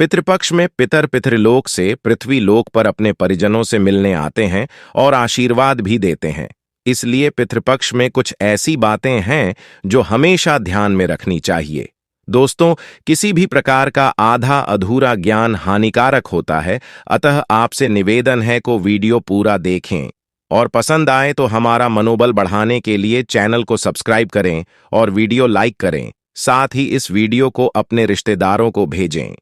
पितृपक्ष में पितर पितृलोक से पृथ्वी लोक पर अपने परिजनों से मिलने आते हैं और आशीर्वाद भी देते हैं। इसलिए पितृपक्ष में कुछ ऐसी बातें हैं जो हमेशा ध्यान में रखनी चाहिए। दोस्तों, किसी भी प्रकार का आधा अधूरा ज्ञान हानिकारक होता है, अतः आपसे निवेदन है को वीडियो पूरा देखें और पसंद आए तो हमारा मनोबल बढ़ाने के लिए चैनल को सब्सक्राइब करें और वीडियो लाइक करें। साथ ही इस वीडियो को अपने रिश्तेदारों को भेजें।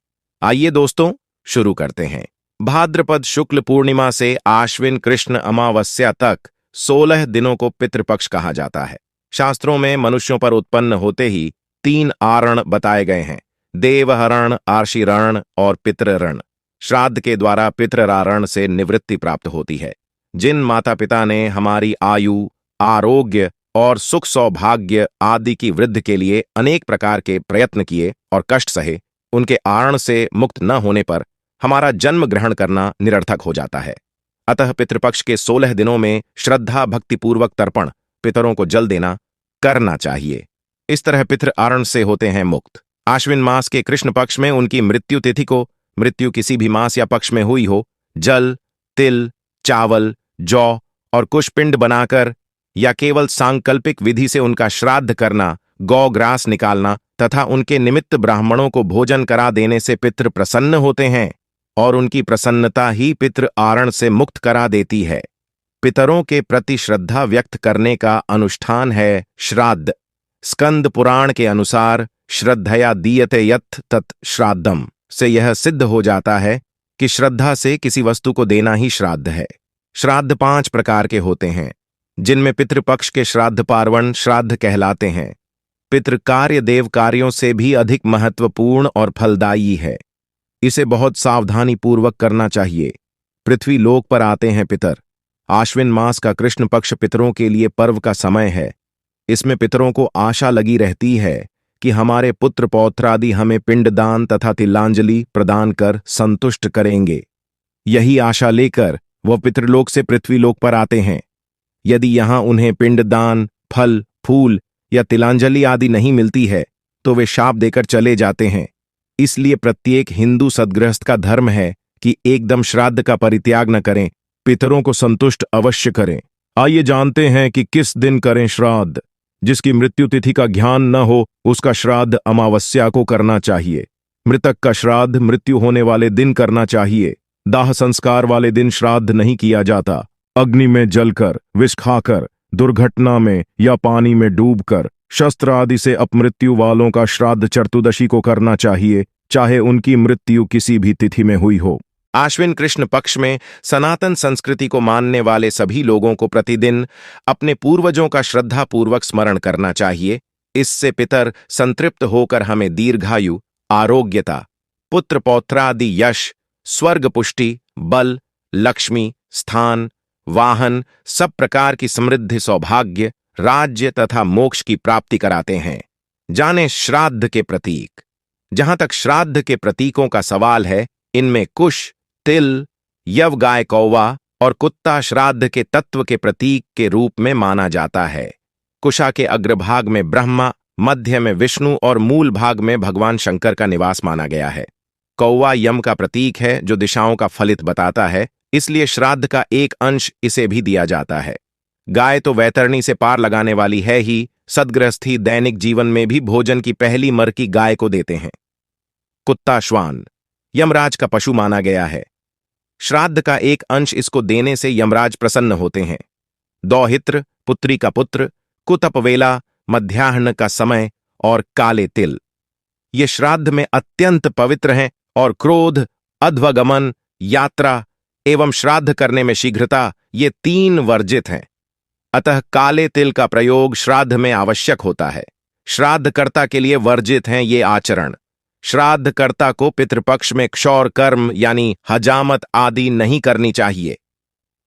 आइए दोस्तों, शुरू करते हैं। भाद्रपद शुक्ल पूर्णिमा से आश्विन कृष्ण अमावस्या तक 16 दिनों को पितृपक्ष कहा जाता है। शास्त्रों में मनुष्यों पर उत्पन्न होते ही 3 आरण बताए गए हैं: देवहरण, आर्षिरण और पितृऋण। श्राद्ध के द्वारा पितृरारण से निवृत्ति प्राप्त होती है। जिन माता पिता ने हमारी आयु, आरोग्य और सुख सौभाग्य आदि की वृद्धि के लिए अनेक प्रकार के प्रयत्न किए और कष्ट सहे, उनके आरण से मुक्त न होने पर हमारा जन्म ग्रहण करना निरर्थक हो जाता है। अतः पितृपक्ष के 16 दिनों में श्रद्धा भक्तिपूर्वक तर्पण, पितरों को जल देना करना चाहिए। इस तरह पितृ आरण से होते हैं मुक्त। आश्विन मास के कृष्ण पक्ष में उनकी मृत्यु तिथि को, मृत्यु किसी भी मास या पक्ष में हुई हो, जल, तिल, चावल, जौ और कुश पिंड बनाकर या केवल सांकल्पिक विधि से उनका श्राद्ध करना, गौ ग्रास निकालना तथा उनके निमित्त ब्राह्मणों को भोजन करा देने से पितृ प्रसन्न होते हैं और उनकी प्रसन्नता ही पितृ आरण से मुक्त करा देती है। पितरों के प्रति श्रद्धा व्यक्त करने का अनुष्ठान है श्राद्ध। स्कंद पुराण के अनुसार श्रद्धया दीयते यत् तत् श्राद्धम से यह सिद्ध हो जाता है कि श्रद्धा से किसी वस्तु को देना ही श्राद्ध है। श्राद्ध 5 प्रकार के होते हैं, जिनमें पितृपक्ष के श्राद्ध पार्वण श्राद्ध कहलाते हैं। पितृकार्य देव कार्यों से भी अधिक महत्वपूर्ण और फलदायी है। इसे बहुत सावधानी पूर्वक करना चाहिए। पृथ्वी लोक पर आते हैं पितर। आश्विन मास का कृष्ण पक्ष पितरों के लिए पर्व का समय है। इसमें पितरों को आशा लगी रहती है कि हमारे पुत्र पौत्रादि हमें पिंडदान तथा तिलांजलि प्रदान कर संतुष्ट करेंगे। यही आशा लेकर वह पितृलोक से पृथ्वी लोक पर आते हैं। यदि यहां उन्हें पिंडदान, फल, फूल या तिलांजलि आदि नहीं मिलती है तो वे शाप देकर चले जाते हैं। इसलिए प्रत्येक हिंदू सद्गृहस्थ का धर्म है कि एकदम श्राद्ध का परित्याग न करें, पितरों को संतुष्ट अवश्य करें। आइए जानते हैं कि किस दिन करें श्राद्ध। जिसकी मृत्यु तिथि का ज्ञान न हो उसका श्राद्ध अमावस्या को करना चाहिए। मृतक का श्राद्ध मृत्यु होने वाले दिन करना चाहिए। दाह संस्कार वाले दिन श्राद्ध नहीं किया जाता। अग्नि में जलकर, विष खाकर, दुर्घटना में या पानी में डूबकर, शस्त्र आदि से अपमृत्यु वालों का श्राद्ध चतुर्दशी को करना चाहिए, चाहे उनकी मृत्यु किसी भी तिथि में हुई हो। आश्विन कृष्ण पक्ष में सनातन संस्कृति को मानने वाले सभी लोगों को प्रतिदिन अपने पूर्वजों का श्रद्धापूर्वक स्मरण करना चाहिए। इससे पितर संतृप्त होकर हमें दीर्घायु, आरोग्यता, पुत्र पौत्रादि यश, स्वर्ग पुष्टि, बल, लक्ष्मी, स्थान, वाहन, सब प्रकार की समृद्धि, सौभाग्य, राज्य तथा मोक्ष की प्राप्ति कराते हैं। जाने श्राद्ध के प्रतीक। जहां तक श्राद्ध के प्रतीकों का सवाल है, इनमें कुश, तिल, यव गाय कौवा और कुत्ता श्राद्ध के तत्व के प्रतीक के रूप में माना जाता है। कुशा के अग्रभाग में ब्रह्मा, मध्य में विष्णु और मूल भाग में भगवान शंकर का निवास माना गया है। कौवा यम का प्रतीक है जो दिशाओं का फलित बताता है, इसलिए श्राद्ध का एक अंश इसे भी दिया जाता है। गाय तो वैतरणी से पार लगाने वाली है ही, सद्गृहस्थी दैनिक जीवन में भी भोजन की पहली मरकी गाय को देते हैं। कुत्ता श्वान यमराज का पशु माना गया है। श्राद्ध का एक अंश इसको देने से यमराज प्रसन्न होते हैं। दौहित्र पुत्री का पुत्र, कुतपवेला मध्याह्न का समय और काले तिल ये श्राद्ध में अत्यंत पवित्र हैं और क्रोध, अध्वगमन, यात्रा एवं श्राद्ध करने में शीघ्रता ये 3 वर्जित हैं। अतः काले तिल का प्रयोग श्राद्ध में आवश्यक होता है। श्राद्धकर्ता के लिए वर्जित हैं ये आचरण। श्राद्धकर्ता को पितृपक्ष में क्षौर कर्म यानी हजामत आदि नहीं करनी चाहिए।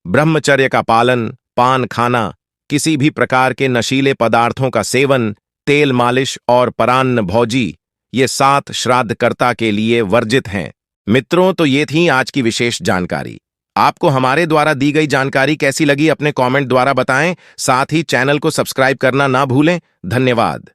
ब्रह्मचर्य का पालन, पान खाना, किसी भी प्रकार के नशीले पदार्थों का सेवन, तेल मालिश और परान्न भोजी ये 7 श्राद्धकर्ता के लिए वर्जित हैं। मित्रों, तो ये थी आज की विशेष जानकारी। आपको हमारे द्वारा दी गई जानकारी कैसी लगी अपने कमेंट द्वारा बताएं। साथ ही चैनल को सब्सक्राइब करना ना भूलें। धन्यवाद।